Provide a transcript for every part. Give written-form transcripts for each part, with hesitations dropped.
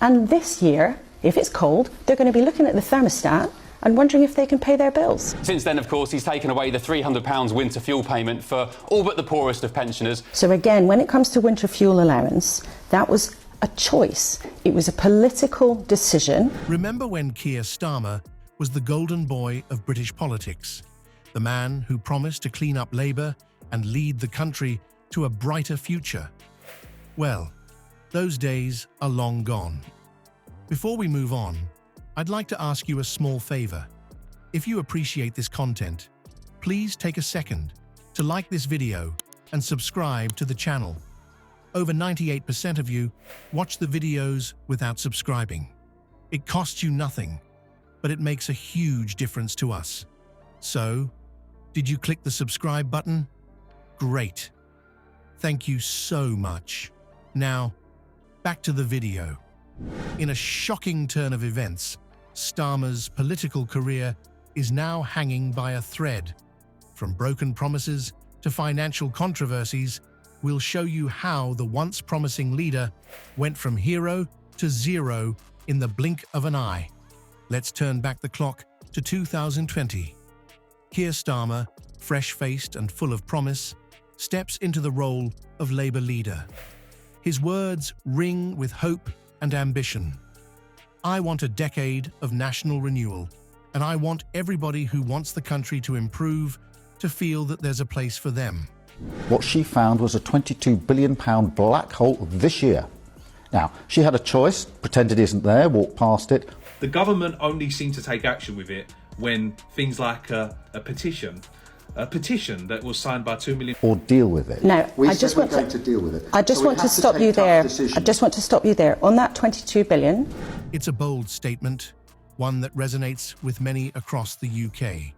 And this year, if it's cold, they're going to be looking at the thermostat and wondering if they can pay their bills. Since then, of course, he's taken away the £300 winter fuel payment for all but the poorest of pensioners. So again, when it comes to winter fuel allowance, that was a choice. It was a political decision. Remember when Keir Starmer was the golden boy of British politics, the man who promised to clean up Labour and lead the country to a brighter future? Well, those days are long gone. Before we move on, I'd like to ask you a small favour. If you appreciate this content, please take a second to like this video and subscribe to the channel. Over 98% of you watch the videos without subscribing. It costs you nothing, but it makes a huge difference to us. So, did you click the subscribe button? Great. Thank you so much. Now, back to the video. In a shocking turn of events, Starmer's political career is now hanging by a thread. From broken promises to financial controversies, we'll show you how the once promising leader went from hero to zero in the blink of an eye. Let's turn back the clock to 2020. Keir Starmer, fresh-faced and full of promise, steps into the role of Labour leader. His words ring with hope and ambition. I want a decade of national renewal, and I want everybody who wants the country to improve to feel that there's a place for them. What she found was a £22 billion black hole this year. Now, she had a choice, pretend it isn't there, walk past it. The government only seemed to take action with it when things like a petition that was signed by 2 million... Or deal with it. Now, I just want to deal with it. I just want to stop you there. I just want to stop you there. On that 22 billion... It's a bold statement, one that resonates with many across the UK.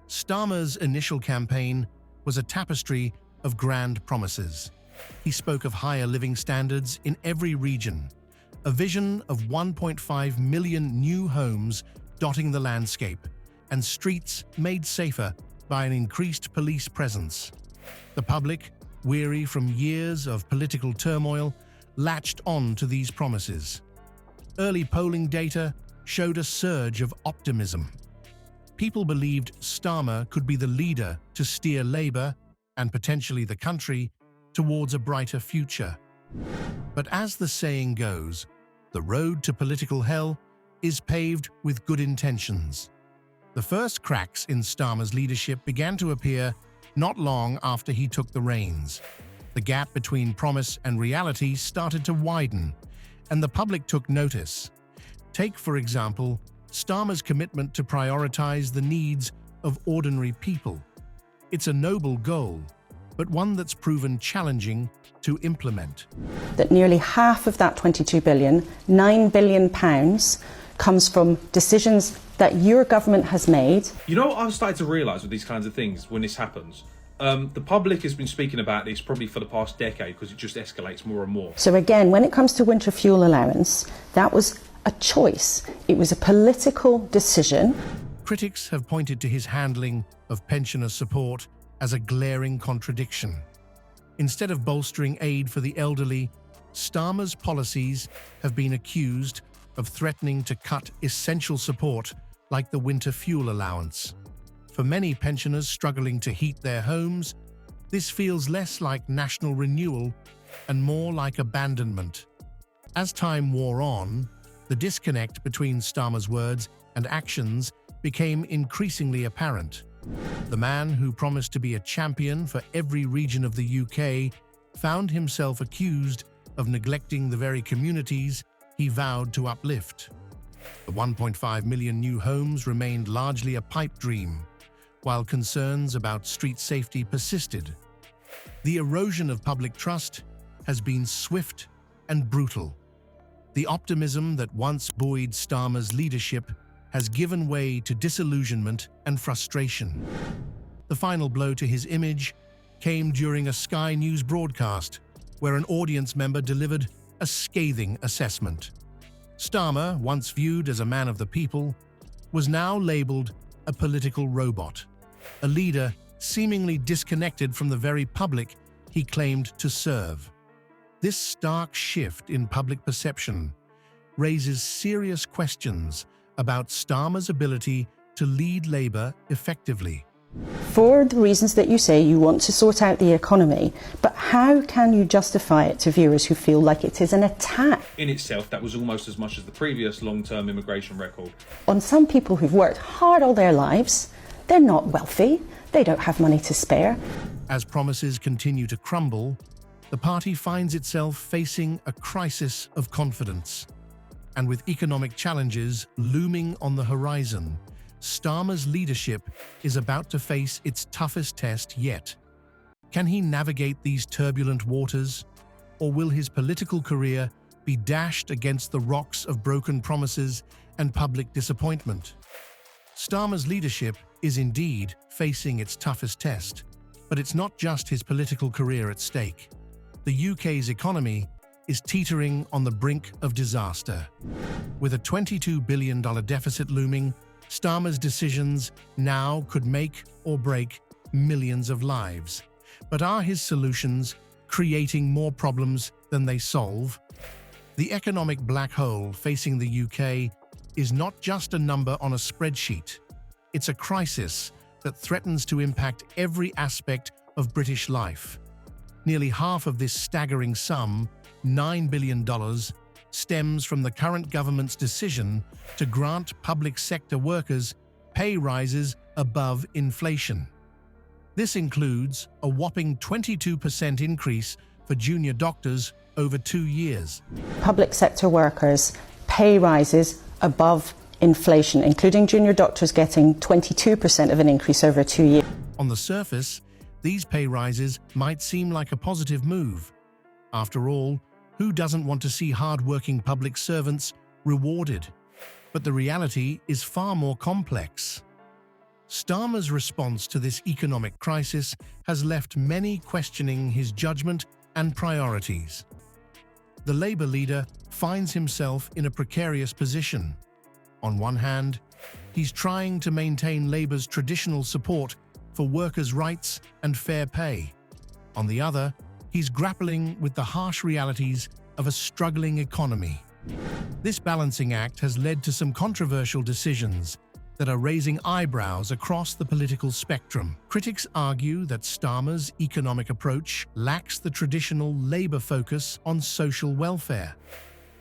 Starmer's initial campaign was a tapestry of grand promises. He spoke of higher living standards in every region, a vision of 1.5 million new homes dotting the landscape, and streets made safer by an increased police presence. The public, weary from years of political turmoil, latched on to these promises. Early polling data showed a surge of optimism. People believed Starmer could be the leader to steer Labour, and potentially the country, towards a brighter future. But as the saying goes, the road to political hell is paved with good intentions. The first cracks in Starmer's leadership began to appear not long after he took the reins. The gap between promise and reality started to widen, and the public took notice. Take, for example, Starmer's commitment to prioritise the needs of ordinary people. It's a noble goal, but one that's proven challenging to implement. That nearly half of that 22 billion, £9 billion, comes from decisions that your government has made. You know what I've started to realise with these kinds of things when this happens? The public has been speaking about this probably for the past decade because it just escalates more and more. So again, when it comes to winter fuel allowance, that was a choice. It was a political decision. Critics have pointed to his handling of pensioner support as a glaring contradiction. Instead of bolstering aid for the elderly, Starmer's policies have been accused of threatening to cut essential support like the winter fuel allowance. For many pensioners struggling to heat their homes, this feels less like national renewal and more like abandonment. As time wore on, the disconnect between Starmer's words and actions became increasingly apparent. The man who promised to be a champion for every region of the UK found himself accused of neglecting the very communities he vowed to uplift. The 1.5 million new homes remained largely a pipe dream, while concerns about street safety persisted. The erosion of public trust has been swift and brutal. The optimism that once buoyed Starmer's leadership has given way to disillusionment and frustration. The final blow to his image came during a Sky News broadcast, where an audience member delivered a scathing assessment. Starmer, once viewed as a man of the people, was now labelled a political robot, a leader seemingly disconnected from the very public he claimed to serve. This stark shift in public perception raises serious questions about Starmer's ability to lead Labour effectively. For the reasons that you say, you want to sort out the economy, but how can you justify it to viewers who feel like it is an attack In itself, that was almost as much as the previous long-term immigration record. on some people who've worked hard all their lives? They're not wealthy, they don't have money to spare. As promises continue to crumble, the party finds itself facing a crisis of confidence. And with economic challenges looming on the horizon, Starmer's leadership is about to face its toughest test yet. Can he navigate these turbulent waters, or will his political career be dashed against the rocks of broken promises and public disappointment? Starmer's leadership is indeed facing its toughest test, but it's not just his political career at stake. The UK's economy is teetering on the brink of disaster. With a $22 billion deficit looming, Starmer's decisions now could make or break millions of lives. But are his solutions creating more problems than they solve? The economic black hole facing the UK is not just a number on a spreadsheet. It's a crisis that threatens to impact every aspect of British life. Nearly half of this staggering sum, $9 billion, stems from the current government's decision to grant public sector workers pay rises above inflation. This includes a whopping 22% increase for junior doctors over 2 years. Public sector workers pay rises above inflation, including junior doctors getting 22% of an increase over 2 years. On the surface, these pay rises might seem like a positive move. After all, who doesn't want to see hard-working public servants rewarded? But the reality is far more complex. Starmer's response to this economic crisis has left many questioning his judgment and priorities. The Labour leader finds himself in a precarious position. On one hand, he's trying to maintain Labour's traditional support for workers' rights and fair pay. On the other, he's grappling with the harsh realities of a struggling economy. This balancing act has led to some controversial decisions that are raising eyebrows across the political spectrum. Critics argue that Starmer's economic approach lacks the traditional Labour focus on social welfare.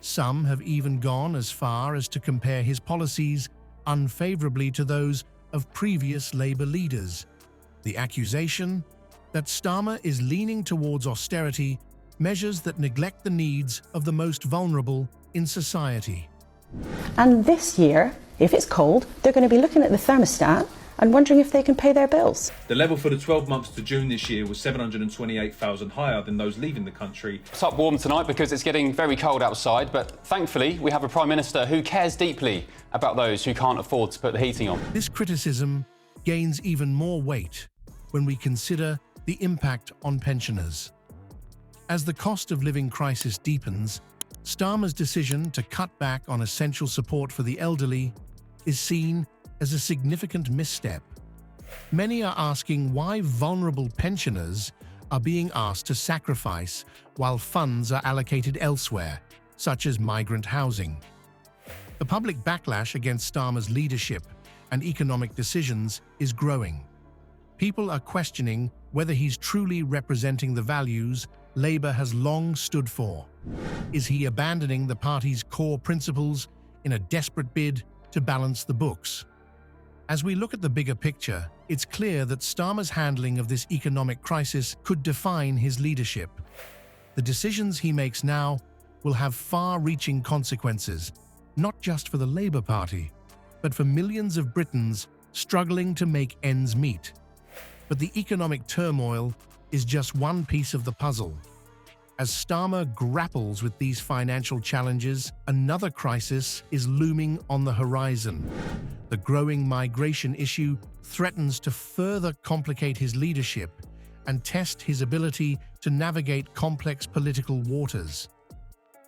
Some have even gone as far as to compare his policies unfavourably to those of previous Labour leaders. The accusation that Starmer is leaning towards austerity, measures that neglect the needs of the most vulnerable in society. And this year, if it's cold, they're going to be looking at the thermostat and wondering if they can pay their bills. The level for the 12 months to June this year was 728,000 higher than those leaving the country. It's up warm tonight because it's getting very cold outside, but thankfully we have a Prime Minister who cares deeply about those who can't afford to put the heating on. This criticism gains even more weight when we consider the impact on pensioners. As the cost of living crisis deepens, Starmer's decision to cut back on essential support for the elderly is seen as a significant misstep. Many are asking why vulnerable pensioners are being asked to sacrifice while funds are allocated elsewhere, such as migrant housing. The public backlash against Starmer's leadership and economic decisions is growing. People are questioning whether he's truly representing the values Labour has long stood for. Is he abandoning the party's core principles in a desperate bid to balance the books? As we look at the bigger picture, it's clear that Starmer's handling of this economic crisis could define his leadership. The decisions he makes now will have far-reaching consequences, not just for the Labour Party, but for millions of Britons struggling to make ends meet. But the economic turmoil is just one piece of the puzzle. As Starmer grapples with these financial challenges, another crisis is looming on the horizon. The growing migration issue threatens to further complicate his leadership and test his ability to navigate complex political waters.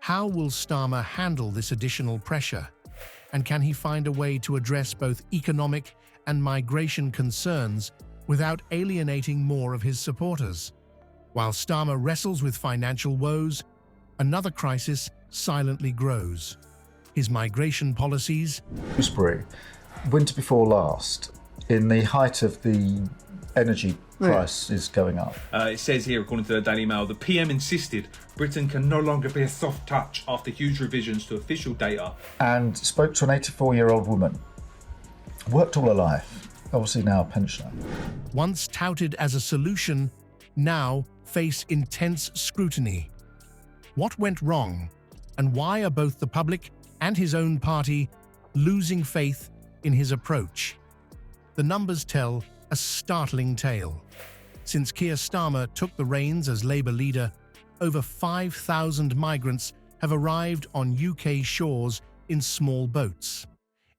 How will Starmer handle this additional pressure? And can he find a way to address both economic and migration concerns without alienating more of his supporters? While Starmer wrestles with financial woes, another crisis silently grows. his migration policies, Shrewsbury, winter before last, in the height of the energy prices going up. It says here, according to the Daily Mail, the PM insisted Britain can no longer be a soft touch after huge revisions to official data. And spoke to an 84-year-old woman, worked all her life, obviously now a pensioner. once touted as a solution, now face intense scrutiny. What went wrong, and why are both the public and his own party losing faith in his approach? The numbers tell a startling tale. Since Keir Starmer took the reins as Labour leader, over 5,000 migrants have arrived on UK shores in small boats.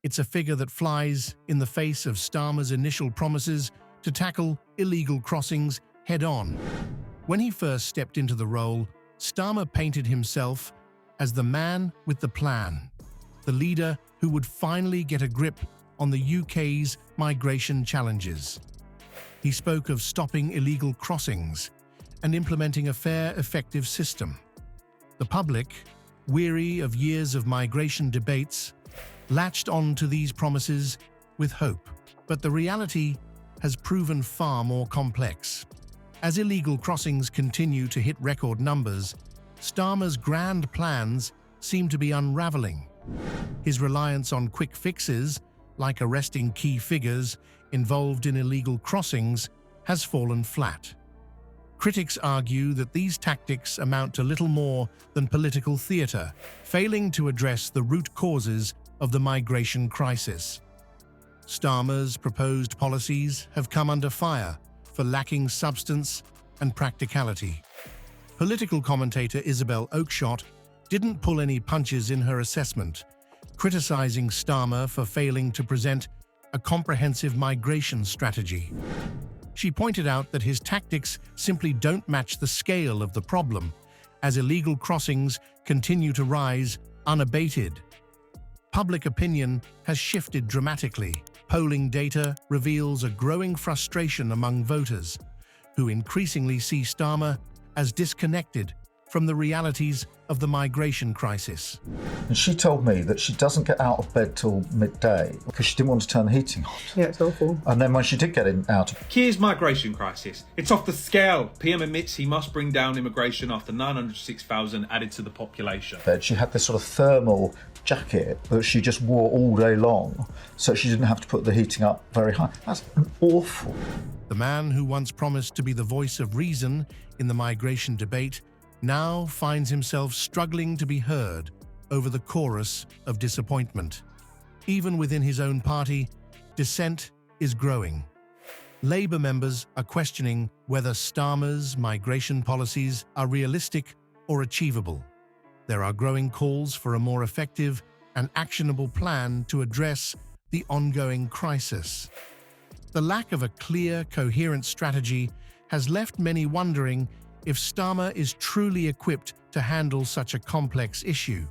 It's a figure that flies in the face of Starmer's initial promises to tackle illegal crossings head-on. When he first stepped into the role, Starmer painted himself as the man with the plan, the leader who would finally get a grip on the UK's migration challenges. He spoke of stopping illegal crossings and implementing a fair, effective system. The public, weary of years of migration debates, latched on to these promises with hope. But the reality has proven far more complex. As illegal crossings continue to hit record numbers, Starmer's grand plans seem to be unraveling. His reliance on quick fixes, like arresting key figures involved in illegal crossings, has fallen flat. Critics argue that these tactics amount to little more than political theatre, failing to address the root causes of the migration crisis. Starmer's proposed policies have come under fire for lacking substance and practicality. Political commentator Isabel Oakeshott didn't pull any punches in her assessment, criticising Starmer for failing to present a comprehensive migration strategy. She pointed out that his tactics simply don't match the scale of the problem, as illegal crossings continue to rise unabated. Public opinion has shifted dramatically. Polling data reveals a growing frustration among voters, who increasingly see Starmer as disconnected from the realities of the migration crisis. And she told me that she doesn't get out of bed till midday because she didn't want to turn the heating on. Yeah, it's awful. And then when she did get out of Keir's migration crisis. It's off the scale. PM admits he must bring down immigration after 906,000 added to the population. bed, she had this sort of thermal jacket that she just wore all day long, so she didn't have to put the heating up very high. That's awful. The man who once promised to be the voice of reason in the migration debate now finds himself struggling to be heard over the chorus of disappointment. Even within his own party, dissent is growing. Labour members are questioning whether Starmer's migration policies are realistic or achievable. There are growing calls for a more effective and actionable plan to address the ongoing crisis. The lack of a clear, coherent strategy has left many wondering if Starmer is truly equipped to handle such a complex issue.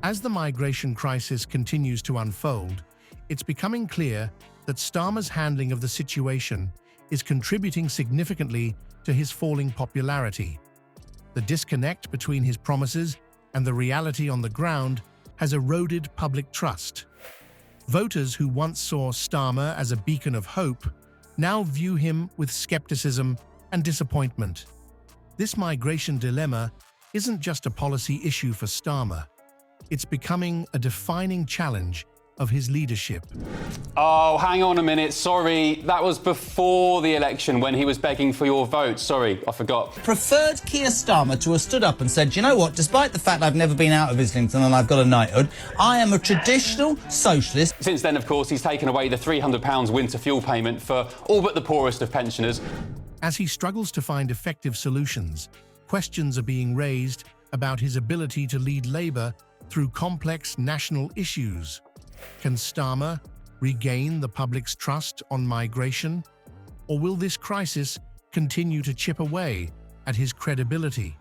As the migration crisis continues to unfold, it's becoming clear that Starmer's handling of the situation is contributing significantly to his falling popularity. The disconnect between his promises and the reality on the ground has eroded public trust. Voters who once saw Starmer as a beacon of hope now view him with skepticism and disappointment. This migration dilemma isn't just a policy issue for Starmer. It's becoming a defining challenge of his leadership. Oh, hang on a minute. Sorry, that was before the election when he was begging for your vote. Sorry, I forgot. Preferred Keir Starmer to have stood up and said, you know what, despite the fact I've never been out of Islington and I've got a knighthood, I am a traditional socialist. Since then, of course, he's taken away the £300 winter fuel payment for all but the poorest of pensioners. As he struggles to find effective solutions, questions are being raised about his ability to lead Labour through complex national issues. Can Starmer regain the public's trust on migration? Or will this crisis continue to chip away at his credibility?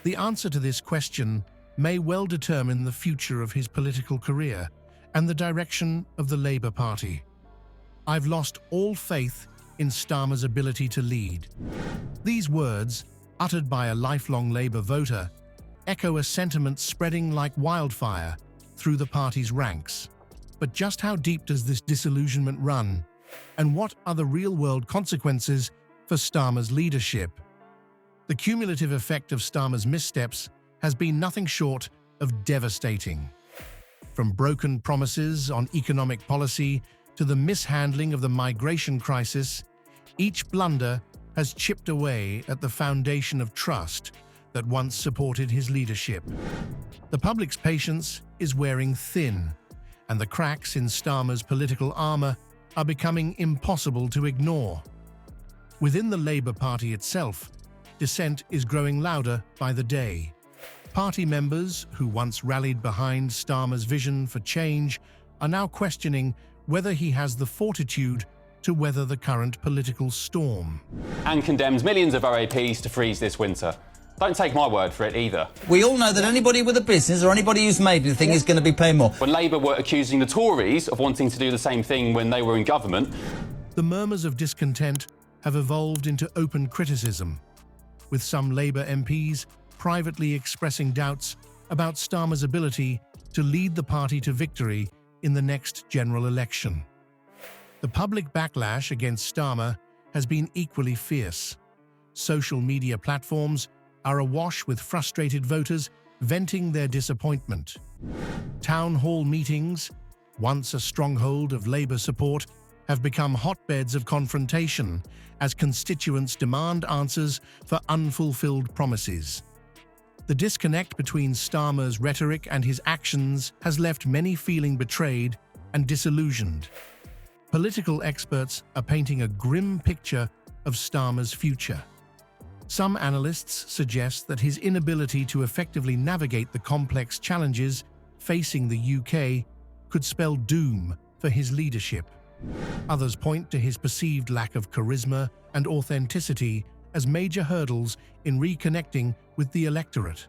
The answer to this question may well determine the future of his political career and the direction of the Labour Party. I've lost all faith in Starmer's ability to lead. These words, uttered by a lifelong Labour voter, echo a sentiment spreading like wildfire through the party's ranks. But just how deep does this disillusionment run? And what are the real-world consequences for Starmer's leadership? The cumulative effect of Starmer's missteps has been nothing short of devastating. From broken promises on economic policy to the mishandling of the migration crisis, each blunder has chipped away at the foundation of trust that once supported his leadership. The public's patience is wearing thin, and the cracks in Starmer's political armour are becoming impossible to ignore. Within the Labour Party itself, dissent is growing louder by the day. Party members who once rallied behind Starmer's vision for change are now questioning whether he has the fortitude to weather the current political storm. And condemns millions of OAPs to freeze this winter. Don't take my word for it either. We all know that anybody with a business or anybody who's made anything is going to be paying more. When Labour were accusing the Tories of wanting to do the same thing when they were in government, The murmurs of discontent have evolved into open criticism, with some Labour MPs privately expressing doubts about Starmer's ability to lead the party to victory in the next general election. The public backlash against Starmer has been equally fierce. Social media platforms are awash with frustrated voters venting their disappointment. Town hall meetings, once a stronghold of Labour support, have become hotbeds of confrontation as constituents demand answers for unfulfilled promises. The disconnect between Starmer's rhetoric and his actions has left many feeling betrayed and disillusioned. Political experts are painting a grim picture of Starmer's future. Some analysts suggest that his inability to effectively navigate the complex challenges facing the UK could spell doom for his leadership. Others point to his perceived lack of charisma and authenticity as major hurdles in reconnecting with the electorate.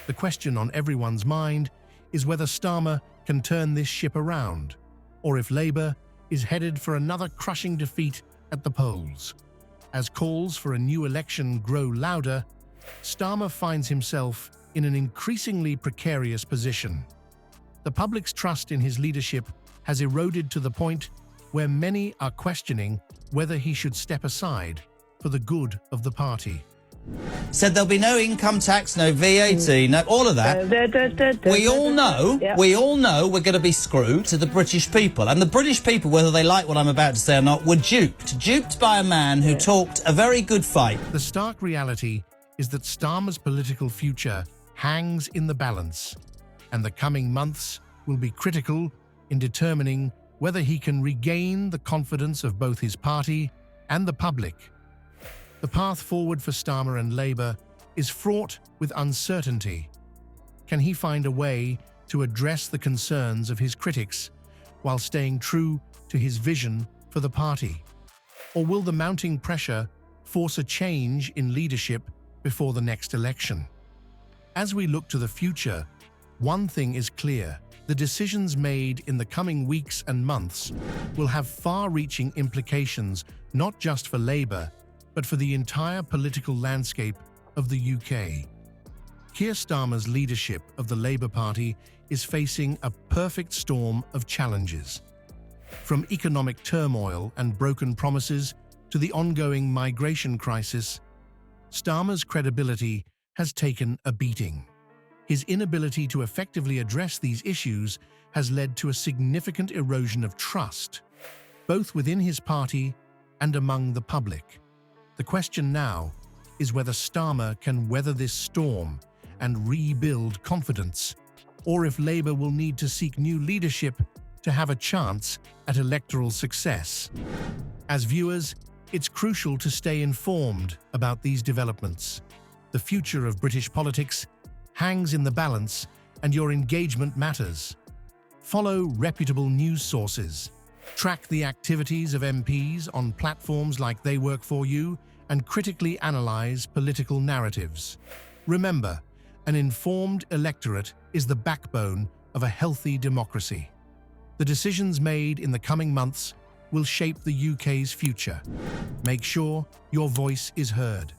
The question on everyone's mind is whether Starmer can turn this ship around, or if Labour is headed for another crushing defeat at the polls. As calls for a new election grow louder, Starmer finds himself in an increasingly precarious position. The public's trust in his leadership has eroded to the point where many are questioning whether he should step aside for the good of the party. Said there'll be no income tax, no VAT, no all of that. We all know we're going to be screwed to the British people. And the British people, whether they like what I'm about to say or not, were duped by a man who talked a very good fight. The stark reality is that Starmer's political future hangs in the balance, and the coming months will be critical in determining whether he can regain the confidence of both his party and the public. The path forward for Starmer and Labour is fraught with uncertainty. Can he find a way to address the concerns of his critics while staying true to his vision for the party? Or will the mounting pressure force a change in leadership before the next election? As we look to the future, one thing is clear: the decisions made in the coming weeks and months will have far-reaching implications not just for Labour, but for the entire political landscape of the UK. Keir Starmer's leadership of the Labour Party is facing a perfect storm of challenges. From economic turmoil and broken promises to the ongoing migration crisis, Starmer's credibility has taken a beating. His inability to effectively address these issues has led to a significant erosion of trust, both within his party and among the public. The question now is whether Starmer can weather this storm and rebuild confidence, or if Labour will need to seek new leadership to have a chance at electoral success. As viewers, it's crucial to stay informed about these developments. The future of British politics hangs in the balance, and your engagement matters. Follow reputable news sources. Track the activities of MPs on platforms like They Work For You, and critically analyse political narratives. Remember, an informed electorate is the backbone of a healthy democracy. The decisions made in the coming months will shape the UK's future. Make sure your voice is heard.